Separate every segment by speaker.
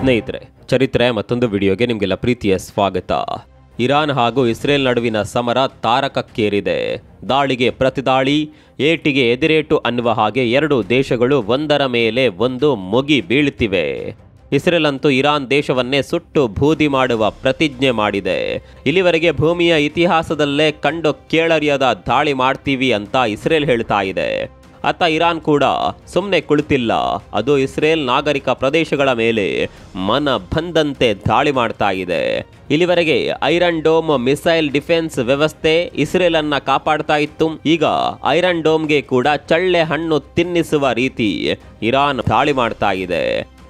Speaker 1: ಸ್ನೇಹಿತರೆ, ಚರಿತ್ರೆ ಮತ್ತೊಂದು ವಿಡಿಯೋಗೆ ನಿಮಗೆಲ್ಲ ಪ್ರೀತಿಯ ಸ್ವಾಗತ. ಇರಾನ್ ಹಾಗೂ ಇಸ್ರೇಲ್ ನಡುವಿನ ಸಮರ ತಾರಕಕ್ಕೇರಿದೆ. ದಾಳಿಗೆ ಪ್ರತಿದಾಳಿ, ಏಟಿಗೆ ಎದಿರೇಟು ಅನ್ನುವ ಹಾಗೆ ಎರಡು ದೇಶಗಳು ಒಂದರ ಮೇಲೆ ಒಂದು ಮುಗಿ ಬೀಳುತ್ತಿವೆ. ಇಸ್ರೇಲ್ ಅಂತೂ ಇರಾನ್ ದೇಶವನ್ನೇ ಸುಟ್ಟು ಬೂದಿ ಮಾಡುವ ಪ್ರತಿಜ್ಞೆ ಮಾಡಿದೆ. ಇಲ್ಲಿವರೆಗೆ ಭೂಮಿಯ ಇತಿಹಾಸದಲ್ಲೇ ಕಂಡು ಕೇಳರಿಯದ ದಾಳಿ ಮಾಡ್ತೀವಿ ಅಂತ ಇಸ್ರೇಲ್ ಹೇಳ್ತಾ ಇದೆ. ಅತ್ತ ಇರಾನ್ ಕೂಡ ಸುಮ್ಮನೆ ಕುಳಿತಿಲ್ಲ. ಅದು ಇಸ್ರೇಲ್ ನಾಗರಿಕ ಪ್ರದೇಶಗಳ ಮೇಲೆ ಮನ ಬಂದಂತೆ ದಾಳಿ ಮಾಡ್ತಾ ಇದೆ. ಇಲ್ಲಿವರೆಗೆ ಐರನ್ ಡೋಮ್ ಮಿಸೈಲ್ ಡಿಫೆನ್ಸ್ ವ್ಯವಸ್ಥೆ ಇಸ್ರೇಲ್ ಅನ್ನ ಕಾಪಾಡ್ತಾ ಇತ್ತು. ಈಗ ಐರನ್ ಡೋಮ್ಗೆ ಕೂಡ ಚಳ್ಳೆ ಹಣ್ಣು ತಿನ್ನಿಸುವ ರೀತಿ ಇರಾನ್ ದಾಳಿ ಮಾಡ್ತಾ ಇದೆ.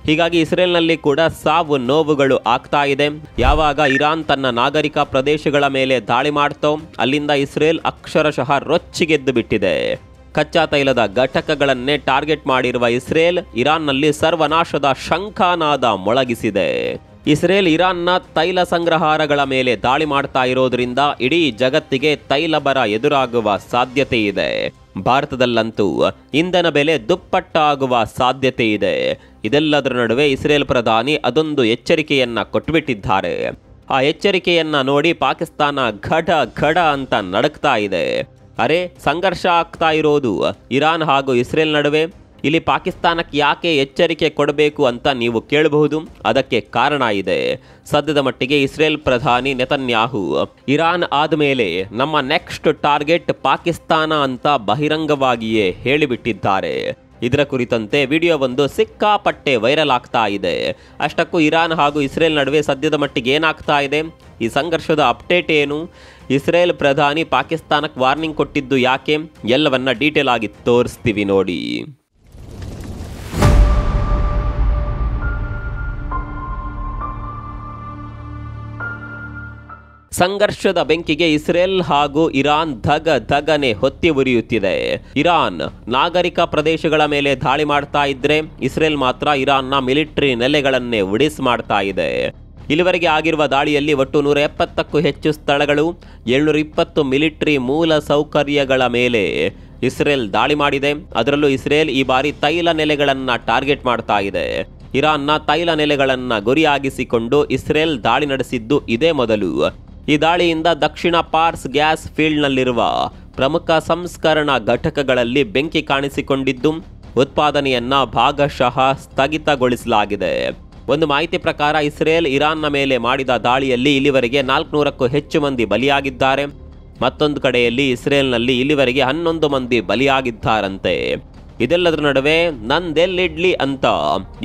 Speaker 1: ಹೀಗಾಗಿ ಇಸ್ರೇಲ್ನಲ್ಲಿ ಕೂಡ ಸಾವು ನೋವುಗಳು ಆಗ್ತಾ ಇದೆ. ಯಾವಾಗ ಇರಾನ್ ತನ್ನ ನಾಗರಿಕ ಪ್ರದೇಶಗಳ ಮೇಲೆ ದಾಳಿ ಮಾಡ್ತೋ ಅಲ್ಲಿಂದ ಇಸ್ರೇಲ್ ಅಕ್ಷರಶಃ ರೊಚ್ಚಿಗೆದ್ದು ಬಿಟ್ಟಿದೆ. ಕಚ್ಚಾ ತೈಲದ ಘಟಕಗಳನ್ನೇ ಟಾರ್ಗೆಟ್ ಮಾಡಿರುವ ಇಸ್ರೇಲ್ ಇರಾನ್ನಲ್ಲಿ ಸರ್ವನಾಶದ ಶಂಖನಾದ ಮೊಳಗಿಸಿದೆ. ಇಸ್ರೇಲ್ ಇರಾನ್ನ ತೈಲ ಸಂಗ್ರಹಾರಗಳ ಮೇಲೆ ದಾಳಿ ಮಾಡ್ತಾ ಇರೋದ್ರಿಂದ ಇಡೀ ಜಗತ್ತಿಗೆ ತೈಲ ಬರ ಎದುರಾಗುವ ಸಾಧ್ಯತೆ ಇದೆ. ಭಾರತದಲ್ಲಂತೂ ಇಂಧನ ಬೆಲೆ ದುಪ್ಪಟ್ಟಾಗುವ ಸಾಧ್ಯತೆ ಇದೆ. ಇದೆಲ್ಲದರ ನಡುವೆ ಇಸ್ರೇಲ್ ಪ್ರಧಾನಿ ಅದೊಂದು ಎಚ್ಚರಿಕೆಯನ್ನ ಕೊಟ್ಟುಬಿಟ್ಟಿದ್ದಾರೆ. ಆ ಎಚ್ಚರಿಕೆಯನ್ನ ನೋಡಿ ಪಾಕಿಸ್ತಾನ ಘಡ ಅಂತ ನಡಕ್ತಾ ಇದೆ. ಅರೆ, ಸಂಘರ್ಷ ಆಗ್ತಾ ಇರೋದು ಇರಾನ್ ಹಾಗೂ ಇಸ್ರೇಲ್ ನಡುವೆ. ಇಲ್ಲಿ ಪಾಕಿಸ್ತಾನಕ್ಕೆ ಯಾಕೆ ಎಚ್ಚರಿಕೆ ಕೊಡಬೇಕು ಅಂತ ನೀವು ಕೇಳಬಹುದು. ಅದಕ್ಕೆ ಕಾರಣ ಇದೆ. ಸದ್ಯದ ಮಟ್ಟಿಗೆ ಇಸ್ರೇಲ್ ಪ್ರಧಾನಿ ನೆತನ್ಯಾಹು ಇರಾನ್ ಆದಮೇಲೆ ನಮ್ಮ ನೆಕ್ಸ್ಟ್ ಟಾರ್ಗೆಟ್ ಪಾಕಿಸ್ತಾನ ಅಂತ ಬಹಿರಂಗವಾಗಿಯೇ ಹೇಳಿಬಿಟ್ಟಿದ್ದಾರೆ. ಇದರ ಕುರಿತಂತೆ ವಿಡಿಯೋ ಒಂದು ಸಿಕ್ಕಾಪಟ್ಟೆ ವೈರಲ್ ಆಗ್ತಾ ಇದೆ. ಅಷ್ಟಕ್ಕೂ ಇರಾನ್ ಹಾಗೂ ಇಸ್ರೇಲ್ ನಡುವೆ ಸದ್ಯದ ಮಟ್ಟಿಗೆ ಏನಾಗ್ತಾ ಇದೆ, ಈ ಸಂಘರ್ಷದ ಅಪ್ಡೇಟ್ ಏನು, ಇಸ್ರೇಲ್ ಪ್ರಧಾನಿ ಪಾಕಿಸ್ತಾನಕ್ಕೆ ವಾರ್ನಿಂಗ್ ಕೊಟ್ಟಿದ್ದು ಯಾಕೆ, ಎಲ್ಲವನ್ನ ಡೀಟೇಲ್ ಆಗಿ ತೋರಿಸ್ತೀವಿ ನೋಡಿ. ಸಂಘರ್ಷದ ಬೆಂಕಿಗೆ ಇಸ್ರೇಲ್ ಹಾಗೂ ಇರಾನ್ ಧಗನೆ ಹೊತ್ತಿ ಉರಿಯುತ್ತಿದೆ. ಇರಾನ್ ನಾಗರಿಕ ಪ್ರದೇಶಗಳ ಮೇಲೆ ದಾಳಿ ಮಾಡ್ತಾ ಇದ್ರೆ ಇಸ್ರೇಲ್ ಮಾತ್ರ ಇರಾನ್ನ ಮಿಲಿಟರಿ ನೆಲೆಗಳನ್ನೇ ಉಡಿಸ್ ಮಾಡ್ತಾ ಇದೆ. ಇಲ್ಲಿವರೆಗೆ ಆಗಿರುವ ದಾಳಿಯಲ್ಲಿ ಒಟ್ಟು 170ಕ್ಕೂ ಹೆಚ್ಚು ಸ್ಥಳಗಳು, 720 ಮಿಲಿಟರಿ ಮೂಲ ಸೌಕರ್ಯಗಳ ಮೇಲೆ ಇಸ್ರೇಲ್ ದಾಳಿ ಮಾಡಿದೆ. ಅದರಲ್ಲೂ ಇಸ್ರೇಲ್ ಈ ಬಾರಿ ತೈಲ ನೆಲೆಗಳನ್ನು ಟಾರ್ಗೆಟ್ ಮಾಡ್ತಾ ಇದೆ. ಇರಾನ್ನ ತೈಲ ನೆಲೆಗಳನ್ನು ಗುರಿಯಾಗಿಸಿಕೊಂಡು ಇಸ್ರೇಲ್ ದಾಳಿ ನಡೆಸಿದ್ದು ಇದೇ ಮೊದಲು. ಈ ದಾಳಿಯಿಂದ ದಕ್ಷಿಣ ಪಾರ್ಸ್ ಗ್ಯಾಸ್ ಫೀಲ್ಡ್ನಲ್ಲಿರುವ ಪ್ರಮುಖ ಸಂಸ್ಕರಣಾ ಘಟಕಗಳಲ್ಲಿ ಬೆಂಕಿ ಕಾಣಿಸಿಕೊಂಡಿದ್ದು ಉತ್ಪಾದನೆಯನ್ನ ಭಾಗಶಃ ಸ್ಥಗಿತಗೊಳಿಸಲಾಗಿದೆ. ಒಂದು ಮಾಹಿತಿ ಪ್ರಕಾರ ಇಸ್ರೇಲ್ ಇರಾನ್ನ ಮೇಲೆ ಮಾಡಿದ ದಾಳಿಯಲ್ಲಿ ಇಲ್ಲಿವರೆಗೆ 400ಕ್ಕೂ ಹೆಚ್ಚು ಮಂದಿ ಬಲಿಯಾಗಿದ್ದಾರೆ. ಮತ್ತೊಂದು ಕಡೆಯಲ್ಲಿ ಇಸ್ರೇಲ್ನಲ್ಲಿ ಇಲ್ಲಿವರೆಗೆ 11 ಮಂದಿ ಬಲಿಯಾಗಿದ್ದಾರಂತೆ. ಇದೆಲ್ಲದರ ನಡುವೆ ನಂದೆಲ್ಲಿಡ್ಲಿ ಅಂತ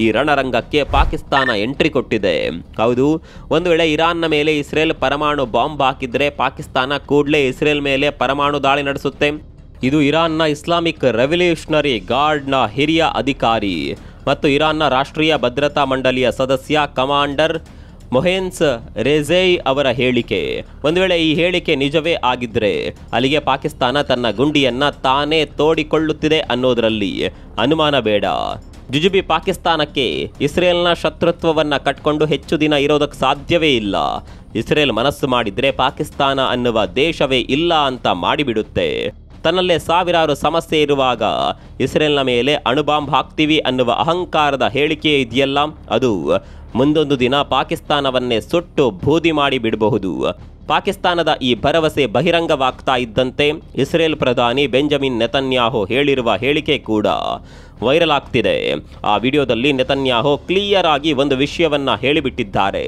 Speaker 1: ಈ ರಣರಂಗಕ್ಕೆ ಪಾಕಿಸ್ತಾನ ಎಂಟ್ರಿ ಕೊಟ್ಟಿದೆ. ಹೌದು, ಒಂದು ವೇಳೆ ಇರಾನ್ನ ಮೇಲೆ ಇಸ್ರೇಲ್ ಪರಮಾಣು ಬಾಂಬ್ ಹಾಕಿದ್ರೆ ಪಾಕಿಸ್ತಾನ ಕೂಡಲೇ ಇಸ್ರೇಲ್ ಮೇಲೆ ಪರಮಾಣು ದಾಳಿ ನಡೆಸುತ್ತೆ. ಇದು ಇರಾನ್ನ ಇಸ್ಲಾಮಿಕ್ ರೆವಲ್ಯೂಷನರಿ ಗಾರ್ಡ್ನ ಹಿರಿಯ ಅಧಿಕಾರಿ ಮತ್ತು ಇರಾನ್ನ ರಾಷ್ಟ್ರೀಯ ಭದ್ರತಾ ಮಂಡಳಿಯ ಸದಸ್ಯ ಕಮಾಂಡರ್ ಮೊಹೆನ್ಸ್ ರೆಝೈ ಅವರ ಹೇಳಿಕೆ. ಒಂದು ವೇಳೆ ಈ ಹೇಳಿಕೆ ನಿಜವೇ ಆಗಿದ್ರೆ ಅಲ್ಲಿಗೆ ಪಾಕಿಸ್ತಾನ ತನ್ನ ಗುಂಡಿಯನ್ನ ತಾನೇ ತೋಡಿಕೊಳ್ಳುತ್ತಿದೆ ಅನ್ನೋದರಲ್ಲಿ ಅನುಮಾನ ಬೇಡ. ಜುಜುಬಿ ಪಾಕಿಸ್ತಾನಕ್ಕೆ ಇಸ್ರೇಲ್ನ ಶತ್ರುತ್ವವನ್ನು ಕಟ್ಕೊಂಡು ಹೆಚ್ಚು ದಿನ ಇರೋದಕ್ಕೆ ಸಾಧ್ಯವೇ ಇಲ್ಲ. ಇಸ್ರೇಲ್ ಮನಸ್ಸು ಮಾಡಿದ್ರೆ ಪಾಕಿಸ್ತಾನ ಅನ್ನುವ ದೇಶವೇ ಇಲ್ಲ ಅಂತ ಮಾಡಿಬಿಡುತ್ತೆ. ತನ್ನಲ್ಲೇ ಸಾವಿರಾರು ಸಮಸ್ಯೆ ಇರುವಾಗ ಇಸ್ರೇಲ್ನ ಮೇಲೆ ಅಣುಬಾಂಬ್ ಹಾಕ್ತೀವಿ ಅನ್ನುವ ಅಹಂಕಾರದ ಹೇಳಿಕೆ ಇದೆಯಲ್ಲ, ಅದು ಮುಂದೊಂದು ದಿನ ಪಾಕಿಸ್ತಾನವನ್ನೇ ಸುಟ್ಟು ಬೂದಿ ಮಾಡಿ ಬಿಡಬಹುದು. ಪಾಕಿಸ್ತಾನದ ಈ ಭರವಸೆ ಬಹಿರಂಗವಾಗ್ತಾ ಇದ್ದಂತೆ ಇಸ್ರೇಲ್ ಪ್ರಧಾನಿ ಬೆಂಜಮಿನ್ ನೆತನ್ಯಾಹು ಹೇಳಿರುವ ಹೇಳಿಕೆ ಕೂಡ ವೈರಲ್ ಆಗ್ತಿದೆ. ಆ ವಿಡಿಯೋದಲ್ಲಿ ನೆತನ್ಯಾಹು ಕ್ಲಿಯರ್ ಆಗಿ ಒಂದು ವಿಷಯವನ್ನ ಹೇಳಿಬಿಟ್ಟಿದ್ದಾರೆ.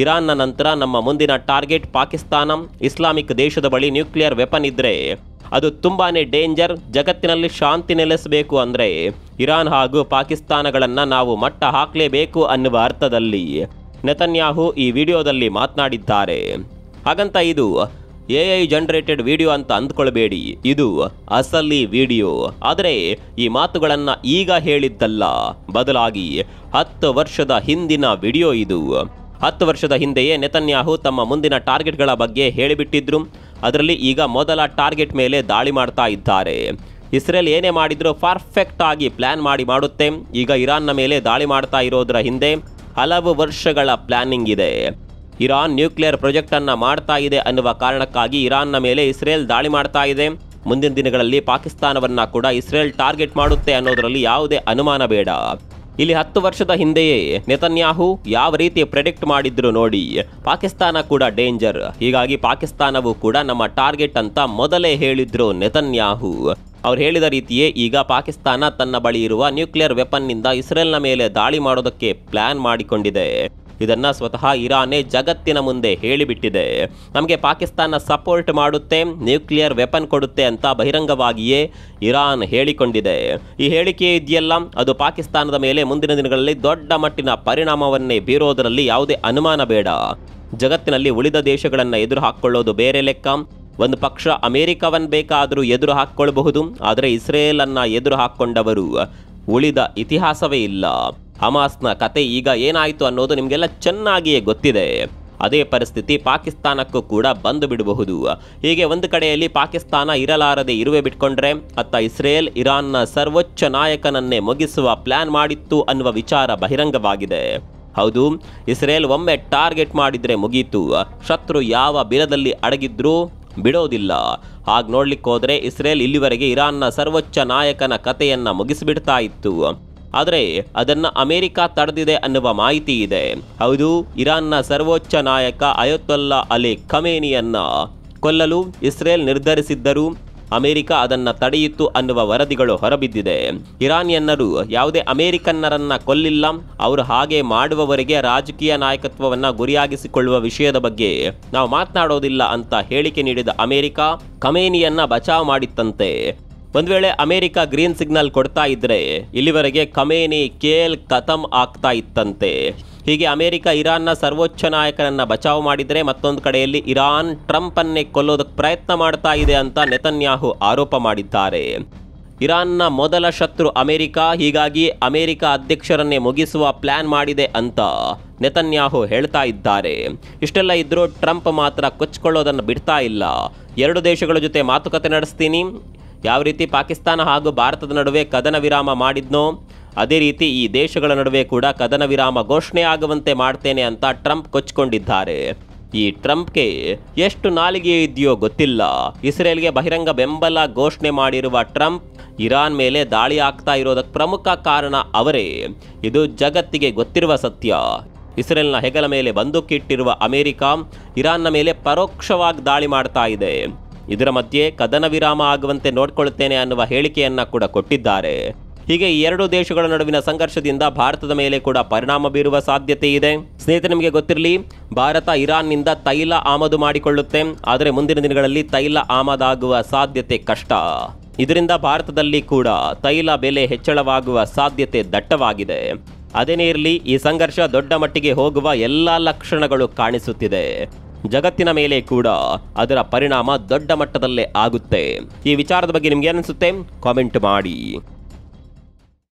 Speaker 1: ಇರಾನ್ನ ನಂತರ ನಮ್ಮ ಮುಂದಿನ ಟಾರ್ಗೆಟ್ ಪಾಕಿಸ್ತಾನ. ಇಸ್ಲಾಮಿಕ್ ದೇಶದ ಬಳಿ ನ್ಯೂಕ್ಲಿಯರ್ ವೆಪನ್ ಇದ್ರೆ ಅದು ತುಂಬಾನೇ ಡೇಂಜರ್. ಜಗತ್ತಿನಲ್ಲಿ ಶಾಂತಿ ನೆಲೆಸಬೇಕು ಅಂದರೆ ಇರಾನ್ ಹಾಗೂ ಪಾಕಿಸ್ತಾನಗಳನ್ನು ನಾವು ಮಟ್ಟ ಹಾಕಲೇಬೇಕು ಅನ್ನುವ ಅರ್ಥದಲ್ಲಿ ನೆತನ್ಯಾಹು ಈ ವಿಡಿಯೋದಲ್ಲಿ ಮಾತನಾಡಿದ್ದಾರೆ. ಹಾಗಂತ ಇದು AI ಜನರೇಟೆಡ್ ವಿಡಿಯೋ ಅಂತ ಅಂದ್ಕೊಳ್ಬೇಡಿ, ಇದು ಅಸಲಿ ವಿಡಿಯೋ. ಆದರೆ ಈ ಮಾತುಗಳನ್ನು ಈಗ ಹೇಳಿದ್ದಲ್ಲ, ಬದಲಾಗಿ 10 ವರ್ಷದ ಹಿಂದಿನ ವಿಡಿಯೋ ಇದು. 10 ವರ್ಷದ ಹಿಂದೆಯೇ ನೆತನ್ಯಾಹು ತಮ್ಮ ಮುಂದಿನ ಟಾರ್ಗೆಟ್ಗಳ ಬಗ್ಗೆ ಹೇಳಿಬಿಟ್ಟಿದ್ರು. ಅದರಲ್ಲಿ ಈಗ ಮೊದಲ ಟಾರ್ಗೆಟ್ ಮೇಲೆ ದಾಳಿ ಮಾಡ್ತಾ ಇದ್ದಾರೆ. ಇಸ್ರೇಲ್ ಏನೇ ಮಾಡಿದ್ರು ಪರ್ಫೆಕ್ಟ್ ಆಗಿ ಪ್ಲಾನ್ ಮಾಡುತ್ತೆ. ಈಗ ಇರಾನ್ನ ಮೇಲೆ ದಾಳಿ ಮಾಡ್ತಾ ಇರೋದರ ಹಿಂದೆ ಹಲವು ವರ್ಷಗಳ ಪ್ಲಾನಿಂಗ್ ಇದೆ. ಇರಾನ್ ನ್ಯೂಕ್ಲಿಯರ್ ಪ್ರಾಜೆಕ್ಟ್ ಅನ್ನ ಮಾಡ್ತಾ ಇದೆ ಅನ್ನುವ ಕಾರಣಕ್ಕಾಗಿ ಇರಾನ್ನ ಮೇಲೆ ಇಸ್ರೇಲ್ ದಾಳಿ ಮಾಡ್ತಾ ಇದೆ. ಮುಂದಿನ ದಿನಗಳಲ್ಲಿ ಪಾಕಿಸ್ತಾನವನ್ನ ಕೂಡ ಇಸ್ರೇಲ್ ಟಾರ್ಗೆಟ್ ಮಾಡುತ್ತೆ ಅನ್ನೋದರಲ್ಲಿ ಯಾವುದೇ ಅನುಮಾನ ಬೇಡ. ಇಲ್ಲಿ 10 ವರ್ಷದ ಹಿಂದೆಯೇ ನೆತನ್ಯಾಹು ಯಾವ ರೀತಿ ಪ್ರೆಡಿಕ್ಟ್ ಮಾಡಿದ್ರು ನೋಡಿ. ಪಾಕಿಸ್ತಾನ ಕೂಡ ಡೇಂಜರ್, ಹೀಗಾಗಿ ಪಾಕಿಸ್ತಾನವು ಕೂಡ ನಮ್ಮ ಟಾರ್ಗೆಟ್ ಅಂತ ಮೊದಲೇ ಹೇಳಿದ್ರು ನೆತನ್ಯಾಹು. ಅವ್ರು ಹೇಳಿದ ರೀತಿಯೇ ಈಗ ಪಾಕಿಸ್ತಾನ ತನ್ನ ಬಳಿ ಇರುವ ನ್ಯೂಕ್ಲಿಯರ್ ವೆಪನ್ನಿಂದ ಇಸ್ರೇಲ್ನ ಮೇಲೆ ದಾಳಿ ಮಾಡೋದಕ್ಕೆ ಪ್ಲಾನ್ ಮಾಡಿಕೊಂಡಿದೆ. ಇದನ್ನ ಸ್ವತಃ ಇರಾನೇ ಜಗತ್ತಿನ ಮುಂದೆ ಹೇಳಿಬಿಟ್ಟಿದೆ. ನಮಗೆ ಪಾಕಿಸ್ತಾನ ಸಪೋರ್ಟ್ ಮಾಡುತ್ತೆ, ನ್ಯೂಕ್ಲಿಯರ್ ವೆಪನ್ ಕೊಡುತ್ತೆ ಅಂತ ಬಹಿರಂಗವಾಗಿಯೇ ಇರಾನ್ ಹೇಳಿಕೊಂಡಿದೆ. ಈ ಹೇಳಿಕೆ ಇದೆಯಲ್ಲ, ಅದು ಪಾಕಿಸ್ತಾನದ ಮೇಲೆ ಮುಂದಿನ ದಿನಗಳಲ್ಲಿ ದೊಡ್ಡ ಮಟ್ಟಿನ ಪರಿಣಾಮವನ್ನೇ ಬೀರೋದರಲ್ಲಿ ಯಾವುದೇ ಅನುಮಾನ ಬೇಡ. ಜಗತ್ತಿನಲ್ಲಿ ಉಳಿದ ದೇಶಗಳನ್ನು ಎದುರು ಹಾಕ್ಕೊಳ್ಳೋದು ಬೇರೆ ಲೆಕ್ಕ. ಒಂದು ಪಕ್ಷ ಅಮೆರಿಕವನ್ನ ಬೇಕಾದರೂ ಎದುರು ಹಾಕ್ಕೊಳ್ಬಹುದು, ಆದರೆ ಇಸ್ರೇಲ್ ಅನ್ನ ಎದುರು ಹಾಕ್ಕೊಂಡವರು ಉಳಿದ ಇತಿಹಾಸವೇ ಇಲ್ಲ. ಹಮಾಸ್ನ ಕತೆ ಈಗ ಏನಾಯಿತು ಅನ್ನೋದು ನಿಮಗೆಲ್ಲ ಚೆನ್ನಾಗಿಯೇ ಗೊತ್ತಿದೆ. ಅದೇ ಪರಿಸ್ಥಿತಿ ಪಾಕಿಸ್ತಾನಕ್ಕೂ ಕೂಡ ಬಂದು ಬಿಡಬಹುದು. ಹೀಗೆ ಒಂದು ಕಡೆಯಲ್ಲಿ ಪಾಕಿಸ್ತಾನ ಇರಲಾರದೆ ಇರುವೆ ಬಿಟ್ಕೊಂಡ್ರೆ, ಅತ್ತ ಇಸ್ರೇಲ್ ಇರಾನ್ನ ಸರ್ವೋಚ್ಚ ನಾಯಕನನ್ನೇ ಮುಗಿಸುವ ಪ್ಲಾನ್ ಮಾಡಿತ್ತು ಅನ್ನುವ ವಿಚಾರ ಬಹಿರಂಗವಾಗಿದೆ. ಹೌದು, ಇಸ್ರೇಲ್ ಒಮ್ಮೆ ಟಾರ್ಗೆಟ್ ಮಾಡಿದ್ರೆ ಮುಗೀತು. ಶತ್ರು ಯಾವ ಬಿಲದಲ್ಲಿ ಅಡಗಿದ್ರೂ ಬಿಡೋದಿಲ್ಲ. ಹಾಗೆ ನೋಡ್ಲಿಕ್ಕೆ ಹೋದ್ರೆ ಇಸ್ರೇಲ್ ಇಲ್ಲಿವರೆಗೆ ಇರಾನ್ನ ಸರ್ವೋಚ್ಚ ನಾಯಕನ ಕಥೆಯನ್ನ ಮುಗಿಸಿಬಿಡ್ತಾ ಇತ್ತು. ಆದರೆ ಅದನ್ನ ಅಮೆರಿಕ ತಡೆದಿದೆ ಅನ್ನುವ ಮಾಹಿತಿ ಇದೆ. ಹೌದು, ಇರಾನ್ನ ಸರ್ವೋಚ್ಚ ನಾಯಕ ಅಯತೊಲ್ಲಾ ಅಲಿ ಖಮೇನಿಯನ್ನ ಕೊಲ್ಲಲು ಇಸ್ರೇಲ್ ನಿರ್ಧರಿಸಿದ್ದರೂ ಅಮೆರಿಕ ಅದನ್ನ ತಡೆಯಿತು ಅನ್ನುವ ವರದಿಗಳು ಹೊರಬಿದ್ದಿದೆ. ಇರಾನಿಯನ್ನರು ಯಾವುದೇ ಅಮೆರಿಕನ್ನರನ್ನ ಕೊಲ್ಲಿಲ್ಲ. ಅವರು ಹಾಗೆ ಮಾಡುವವರೆಗೆ ರಾಜಕೀಯ ನಾಯಕತ್ವವನ್ನ ಗುರಿಯಾಗಿಸಿಕೊಳ್ಳುವ ವಿಷಯದ ಬಗ್ಗೆ ನಾವು ಮಾತನಾಡೋದಿಲ್ಲ ಅಂತ ಹೇಳಿಕೆ ನೀಡಿದ ಅಮೆರಿಕ ಖಮೇನಿಯನ್ನ ಬಚಾವ್ ಮಾಡಿತ್ತಂತೆ. ಒಂದು ವೇಳೆ ಅಮೆರಿಕ ಗ್ರೀನ್ ಸಿಗ್ನಲ್ ಕೊಡ್ತಾ ಇದ್ರೆ ಇಲ್ಲಿವರೆಗೆ ಖಮೇನಿ ಕೇಲ್ ಖತಮ್ ಆಗ್ತಾ ಇತ್ತಂತೆ. ಹೀಗೆ ಅಮೆರಿಕ ಇರಾನ್ನ ಸರ್ವೋಚ್ಚ ನಾಯಕನನ್ನ ಬಚಾವ್ ಮಾಡಿದರೆ, ಮತ್ತೊಂದು ಕಡೆಯಲ್ಲಿ ಇರಾನ್ ಟ್ರಂಪ್ ಅನ್ನೇ ಕೊಲ್ಲೋದಕ್ಕೆ ಪ್ರಯತ್ನ ಮಾಡ್ತಾ ಇದೆ ಅಂತ ನೆತನ್ಯಾಹು ಆರೋಪ ಮಾಡಿದ್ದಾರೆ. ಇರಾನ್ನ ಮೊದಲ ಶತ್ರು ಅಮೆರಿಕ, ಹೀಗಾಗಿ ಅಮೆರಿಕ ಅಧ್ಯಕ್ಷರನ್ನೇ ಮುಗಿಸುವ ಪ್ಲಾನ್ ಮಾಡಿದೆ ಅಂತ ನೆತನ್ಯಾಹು ಹೇಳ್ತಾ ಇದ್ದಾರೆ. ಇಷ್ಟೆಲ್ಲ ಇದ್ರೂ ಟ್ರಂಪ್ ಮಾತ್ರ ಕೊಚ್ಕೊಳ್ಳೋದನ್ನು ಬಿಡ್ತಾ ಇಲ್ಲ. ಎರಡು ದೇಶಗಳ ಜೊತೆ ಮಾತುಕತೆ ನಡೆಸ್ತೀನಿ, ಯಾವ ರೀತಿ ಪಾಕಿಸ್ತಾನ ಹಾಗೂ ಭಾರತದ ನಡುವೆ ಕದನ ವಿರಾಮ ಮಾಡಿದ್ನೋ ಅದೇ ರೀತಿ ಈ ದೇಶಗಳ ನಡುವೆ ಕೂಡ ಕದನ ವಿರಾಮ ಘೋಷಣೆ ಆಗುವಂತೆ ಮಾಡ್ತೇನೆ ಅಂತ ಟ್ರಂಪ್ ಕೊಚ್ಕೊಂಡಿದ್ದಾರೆ. ಈ ಟ್ರಂಪ್ಗೆ ಎಷ್ಟು ನಾಲಿಗೆ ಇದೆಯೋ ಗೊತ್ತಿಲ್ಲ. ಇಸ್ರೇಲ್ಗೆ ಬಹಿರಂಗ ಬೆಂಬಲ ಘೋಷಣೆ ಮಾಡಿರುವ ಟ್ರಂಪ್ ಇರಾನ್ ಮೇಲೆ ದಾಳಿ ಆಗ್ತಾ ಇರೋದಕ್ಕೆ ಪ್ರಮುಖ ಕಾರಣ ಅವರೇ. ಇದು ಜಗತ್ತಿಗೆ ಗೊತ್ತಿರುವ ಸತ್ಯ. ಇಸ್ರೇಲ್ನ ಹೆಗಲ ಮೇಲೆ ಬಂದೂಕಿಟ್ಟಿರುವ ಅಮೆರಿಕ ಇರಾನ್ನ ಮೇಲೆ ಪರೋಕ್ಷವಾಗಿ ದಾಳಿ ಮಾಡ್ತಾ ಇದೆ. ಇದರ ಮಧ್ಯೆ ಕದನ ವಿರಾಮ ಆಗುವಂತೆ ನೋಡ್ಕೊಳ್ತೇನೆ ಅನ್ನುವ ಹೇಳಿಕೆಯನ್ನ ಕೂಡ ಕೊಟ್ಟಿದ್ದಾರೆ. ಹೀಗೆ ಈ ಎರಡು ದೇಶಗಳ ನಡುವಿನ ಸಂಘರ್ಷದಿಂದ ಭಾರತದ ಮೇಲೆ ಕೂಡ ಪರಿಣಾಮ ಬೀರುವ ಸಾಧ್ಯತೆ ಇದೆ. ಸ್ನೇಹಿತರೆ, ನಿಮಗೆ ಗೊತ್ತಿರಲಿ, ಭಾರತ ಇರಾನ್ನಿಂದ ತೈಲ ಆಮದು ಮಾಡಿಕೊಳ್ಳುತ್ತೆ. ಆದರೆ ಮುಂದಿನ ದಿನಗಳಲ್ಲಿ ತೈಲ ಆಮದಾಗುವ ಸಾಧ್ಯತೆ ಕಷ್ಟ. ಇದರಿಂದ ಭಾರತದಲ್ಲಿ ಕೂಡ ತೈಲ ಬೆಲೆ ಹೆಚ್ಚಳವಾಗುವ ಸಾಧ್ಯತೆ ದಟ್ಟವಾಗಿದೆ. ಅದೇನೇ ಇರಲಿ, ಈ ಸಂಘರ್ಷ ದೊಡ್ಡ ಮಟ್ಟಿಗೆ ಹೋಗುವ ಎಲ್ಲ ಲಕ್ಷಣಗಳು ಕಾಣಿಸುತ್ತಿದೆ. ಜಗತ್ತಿನ ಮೇಲೆ ಕೂಡ ಅದರ ಪರಿಣಾಮ ದೊಡ್ಡ ಮಟ್ಟದಲ್ಲೇ ಆಗುತ್ತೆ. ಈ ವಿಚಾರದ ಬಗ್ಗೆ ನಿಮ್ಗೆ ಏನಿಸುತ್ತೆ ಕಾಮೆಂಟ್ ಮಾಡಿ.